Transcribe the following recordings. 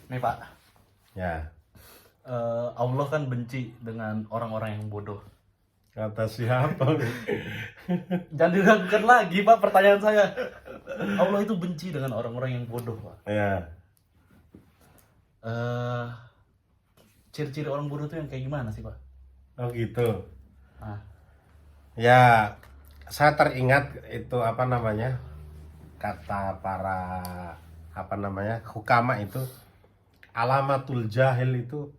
Nih Pak, Ya, Allah kan benci dengan orang-orang yang bodoh. kata siapa? Jangan diragukan lagi Pak pertanyaan saya. Allah itu benci dengan orang-orang yang bodoh Pak. Ya, Eh, Ciri-ciri orang bodoh itu yang kayak gimana sih Pak? oh gitu. Ah, Ya, saya teringat itu apa namanya, kata para apa namanya hukama itu, alamatul jahil itu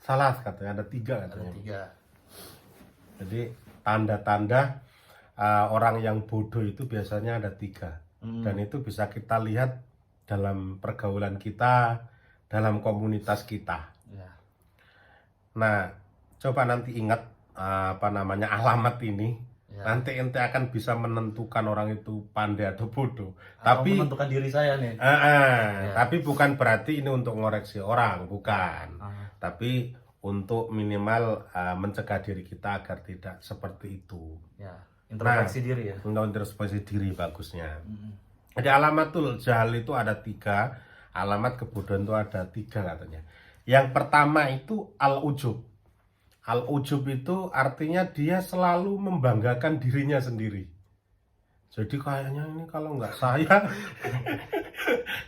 salah katanya, ada tiga ada katanya. 3. Jadi tanda-tanda orang yang bodoh itu biasanya ada 3. Dan itu bisa kita lihat dalam pergaulan kita, dalam komunitas kita. Ya. Nah, coba nanti ingat apa namanya alamat ini. Ya. Nanti ente akan bisa menentukan orang itu pandai atau bodoh. Atau Tapi menentukan diri saya nih. tapi bukan berarti ini untuk ngoreksi orang, bukan. Ah. Tapi untuk minimal mencegah diri kita agar tidak seperti itu. Ya, introspeksi diri ya. Untuk introspeksi diri bagusnya. Jadi alamatul jahal itu ada 3, alamat kebodohan itu ada 3 katanya. Yang pertama itu al-ujub. Al-ujub itu artinya dia selalu membanggakan dirinya sendiri. Jadi kayaknya ini kalau nggak saya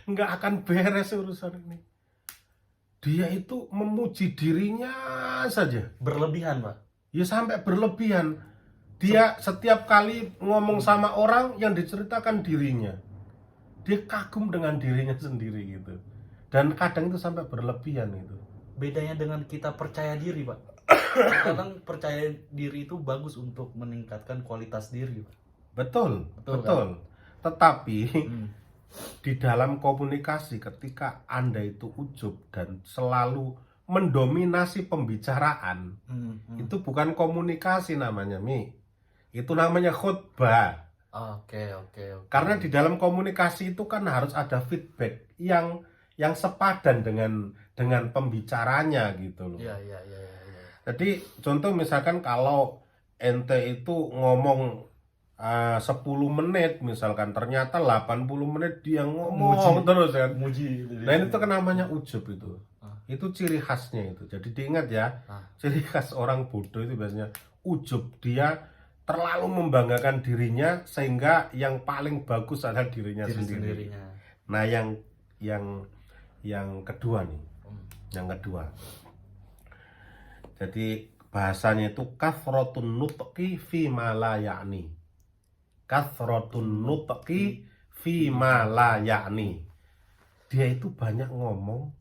nggak akan beres urusan ini. Dia itu memuji dirinya saja. Berlebihan Pak. Ya sampai berlebihan. Dia setiap kali ngomong sama orang yang diceritakan dirinya, dia kagum dengan dirinya sendiri gitu. Dan kadang itu sampai berlebihan itu. Bedanya dengan kita percaya diri Pak. Kadang percaya diri itu bagus untuk meningkatkan kualitas diri Pak. Betul. Betul. Tetapi di dalam komunikasi ketika Anda itu ujub dan selalu mendominasi pembicaraan, itu bukan komunikasi namanya, Mi. Itu namanya khutbah. Oke. Karena di dalam komunikasi itu kan harus ada feedback yang sepadan dengan pembicaranya gitu loh. Iya. Jadi contoh misalkan kalau ente itu ngomong 10 menit misalkan, ternyata 80 menit dia ngomong terus kan. Muji. Nah itu kan namanya ujub itu. Itu ciri khasnya itu. Jadi diingat ya, ciri khas orang bodoh itu biasanya ujub. Dia terlalu membanggakan dirinya sehingga yang paling bagus adalah dirinya sendiri. Nah yang kedua nih, yang kedua. Jadi bahasanya itu kathrotun nutqi fi ma la ya'ni. Kathrotun nutqi fi ma la ya'ni. Dia itu banyak ngomong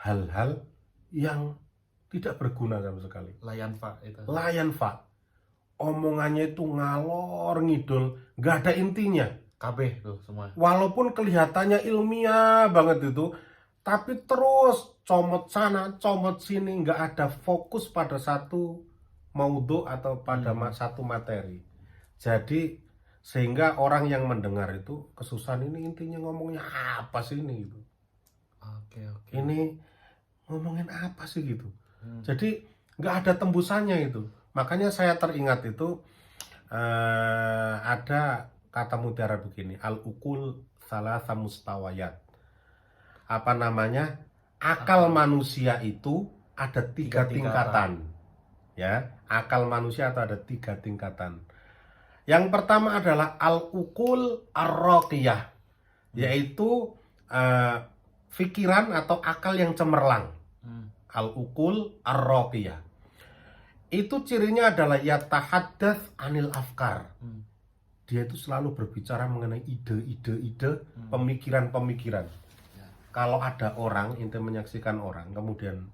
hal-hal yang tidak berguna sama sekali. Layan Pak itu. Layan Pak. Omongannya itu ngalor ngidul, nggak ada intinya. KB tuh semua. Walaupun kelihatannya ilmiah banget itu, tapi terus comot sana, comot sini, nggak ada fokus pada satu maudhu atau pada satu materi. Jadi sehingga orang yang mendengar itu kesusahan, ini intinya ngomongnya apa sih ini gitu. Oke. Ini ngomongin apa sih gitu. Jadi nggak ada tembusannya itu. Makanya saya teringat itu ada kata mutiara begini, al-ukul salasa mustawayat. Apa namanya? Akal manusia itu ada 3 tingkatan. Ya, akal manusia itu ada 3 tingkatan. Yang pertama adalah al-ukul ar-raqiyah, yaitu pikiran atau akal yang cemerlang. Al-ukul ar-raqiyah. Itu cirinya adalah yatahaddath anil afkar. Dia itu selalu berbicara mengenai ide-ide, pemikiran-pemikiran. Kalau ada orang, ente menyaksikan orang, kemudian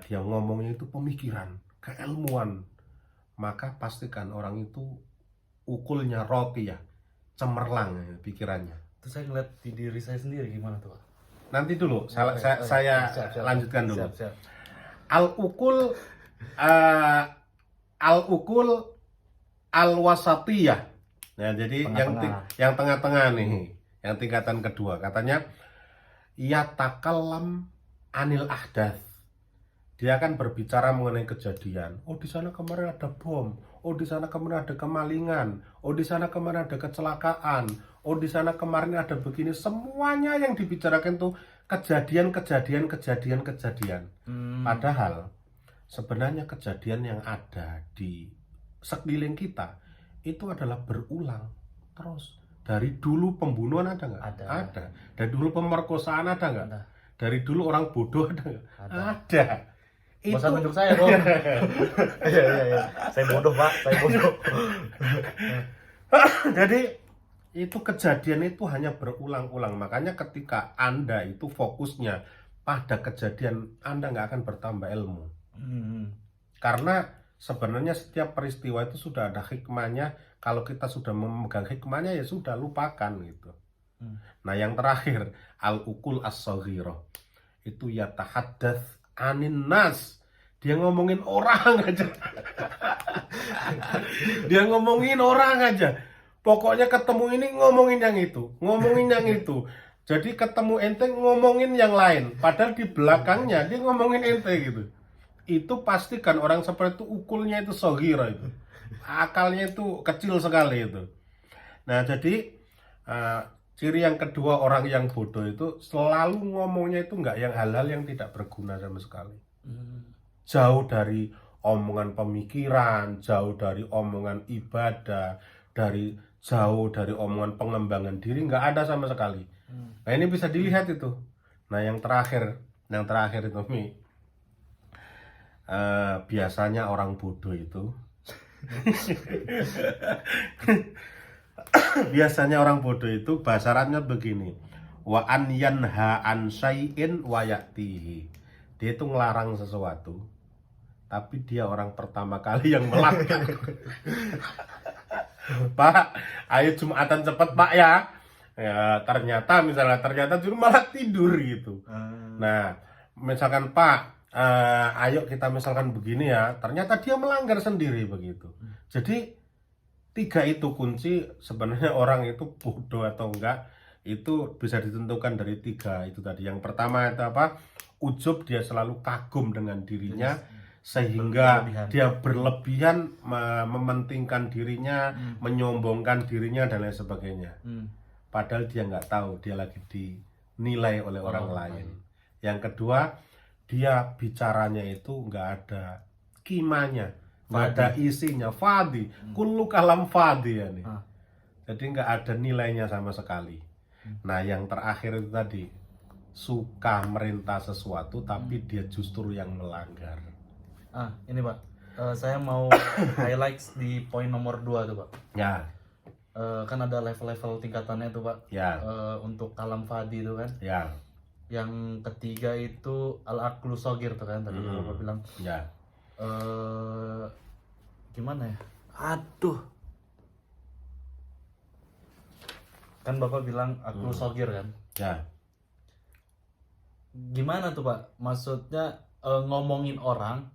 dia ngomongnya itu pemikiran, keilmuan, maka pastikan orang itu ukulnya raqiyah, cemerlang pikirannya. Terus saya ngeliat di diri saya sendiri gimana tuh Pak? Nanti dulu, saya Siap. lanjutkan dulu. Siap. Al-ukul al-wasatiyah. Nah, jadi yang tengah-tengah nih, yang tingkatan kedua, katanya yatakallam anil ahdath. Dia akan berbicara mengenai kejadian. Oh, di sana kemarin ada bom. Oh, di sana kemarin ada kemalingan. Oh, di sana kemarin ada kecelakaan. oh di sana kemarin ada begini, semuanya yang dibicarakan tuh kejadian. Padahal sebenarnya kejadian yang ada di sekeliling kita itu adalah berulang terus. Dari dulu pembunuhan ada nggak? Ada. Dari dulu pemerkosaan ada nggak? Ada. Dari dulu orang bodoh ada nggak? Ada. Itu Masa tunjuk saya dong. Iya. Saya bodoh Pak, saya bodoh. jadi itu kejadian itu hanya berulang-ulang. Makanya ketika Anda itu fokusnya pada kejadian, Anda nggak akan bertambah ilmu. Karena sebenarnya setiap peristiwa itu sudah ada hikmahnya. Kalau kita sudah memegang hikmahnya ya sudah, lupakan gitu. Nah yang terakhir, al-ukul as-saghirah itu yatahaddath anin nas. Dia ngomongin orang aja. Dia ngomongin orang aja. Pokoknya ketemu ini ngomongin yang itu, ngomongin yang itu. Jadi ketemu ente ngomongin yang lain, padahal di belakangnya dia ngomongin ente gitu. Itu pastikan orang seperti itu ukulnya itu saghira itu. Akalnya itu kecil sekali itu. Nah, jadi ciri yang kedua orang yang bodoh itu selalu ngomongnya itu nggak yang hal-hal yang tidak berguna sama sekali. Jauh dari omongan pemikiran, jauh dari omongan ibadah, jauh dari omongan pengembangan diri, nggak ada sama sekali. Nah ini bisa dilihat itu. Nah yang terakhir itu Mi, biasanya orang bodoh itu biasanya orang bodoh itu bahasa Arabnya begini, wa an yanha an syai'in wa ya'tihi. Dia itu ngelarang sesuatu, tapi dia orang pertama kali yang melakukan. Pak, ayo Jumatan cepet Pak ya. Ya ternyata justru malah tidur gitu. Nah misalkan Pak, ayo kita misalkan begini ya, ternyata dia melanggar sendiri begitu. Jadi 3 itu kunci sebenarnya orang itu bodoh atau enggak itu bisa ditentukan dari 3 itu tadi. Yang pertama itu apa? Ujub, dia selalu kagum dengan dirinya sehingga dia berlebihan mementingkan dirinya, menyombongkan dirinya dan lain sebagainya. Padahal dia nggak tahu dia lagi dinilai oleh orang lain. Yang kedua, dia bicaranya itu nggak ada kimanya, nggak ada isinya, fadhi, kullu kalam fadhi ya nih. Jadi nggak ada nilainya sama sekali. Nah yang terakhir itu tadi, suka merintah sesuatu tapi dia justru yang melanggar. Ini Pak, saya mau highlights di poin nomor 2 tuh Pak. Ya. Kan ada level-level tingkatannya tuh Pak. Ya. Untuk kalam fadhi itu kan. Ya. Yang ketiga itu al-aqlu shagir tuh kan tadi Bapak bilang. Ya. Gimana ya? Aduh. Kan Bapak bilang aqlu shagir kan. Ya. Gimana tuh Pak? Maksudnya ngomongin orang,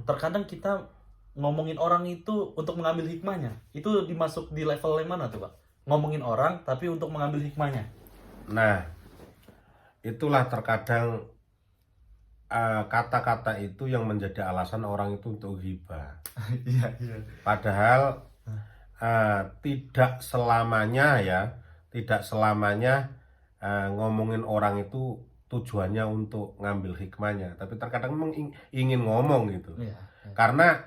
terkadang kita ngomongin orang itu untuk mengambil hikmahnya. Itu dimasuk di level yang mana tuh Pak? Ngomongin orang tapi untuk mengambil hikmahnya. Nah, itulah terkadang kata-kata itu yang menjadi alasan orang itu untuk ghibah. Iya. Padahal tidak selamanya ngomongin orang itu tujuannya untuk ngambil hikmahnya, tapi terkadang memang ingin ngomong gitu. Iya. Karena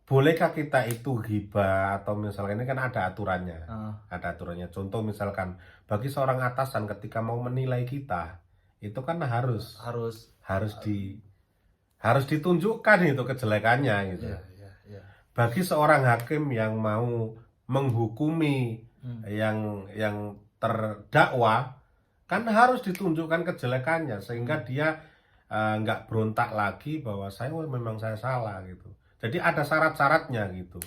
bolehkah kita itu ghibah atau misalkan ini kan ada aturannya. Ada aturannya. Contoh misalkan bagi seorang atasan ketika mau menilai kita, itu kan harus ditunjukkan itu kejelekannya gitu. Iya. Bagi seorang hakim yang mau menghukumi yang terdakwa, kan harus ditunjukkan kejelekannya sehingga dia nggak berontak lagi bahwa memang saya salah gitu. Jadi ada syarat-syaratnya gitu.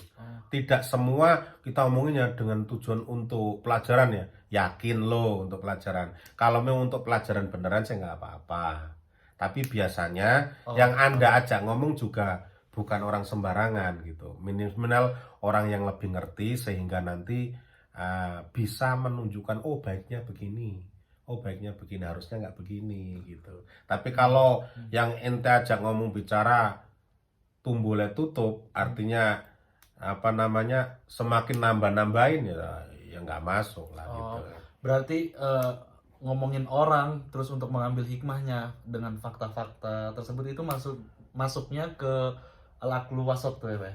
Tidak semua kita omonginnya dengan tujuan untuk pelajaran ya. Yakin lo untuk pelajaran. Kalau memang untuk pelajaran beneran saya nggak apa-apa. Tapi biasanya yang Anda ajak ngomong juga bukan orang sembarangan gitu. Minimal orang yang lebih ngerti sehingga nanti bisa menunjukkan baiknya begini. Baiknya begini, harusnya nggak begini gitu. Tapi kalau yang ente ajak ngomong bicara tumbulnya tutup, artinya semakin nambah-nambahin ya nggak masuk lah gitu. Berarti ngomongin orang terus untuk mengambil hikmahnya dengan fakta-fakta tersebut itu masuknya ke al-aqlu wasat tuh ya, Pak.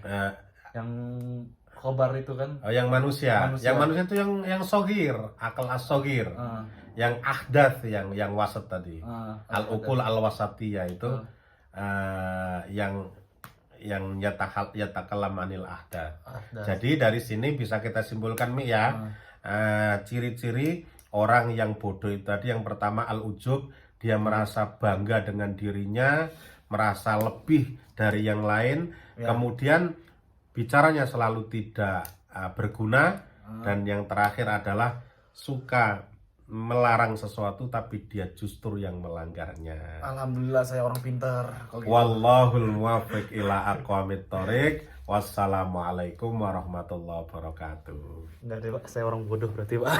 Yang khobar itu kan. Yang manusia. Yang manusia itu yang sogir, akal as-sogir. Yang ahdath, yang wasat tadi. Al-uqul al-wasatiyah itu yang yatakallam anil ahdath. Jadi dari sini bisa kita simpulkan Mi ya. Ciri-ciri orang yang bodoh itu tadi, yang pertama al-ujub, dia merasa bangga dengan dirinya, merasa lebih dari yang lain, kemudian bicaranya selalu tidak berguna, dan yang terakhir adalah suka melarang sesuatu tapi dia justru yang melanggarnya. Alhamdulillah saya orang pintar. Wallahul muwaffiq ila aqwamit thoriq. Wassalamualaikum warahmatullahi wabarakatuh. Enggak deh Pak, saya orang bodoh berarti Pak.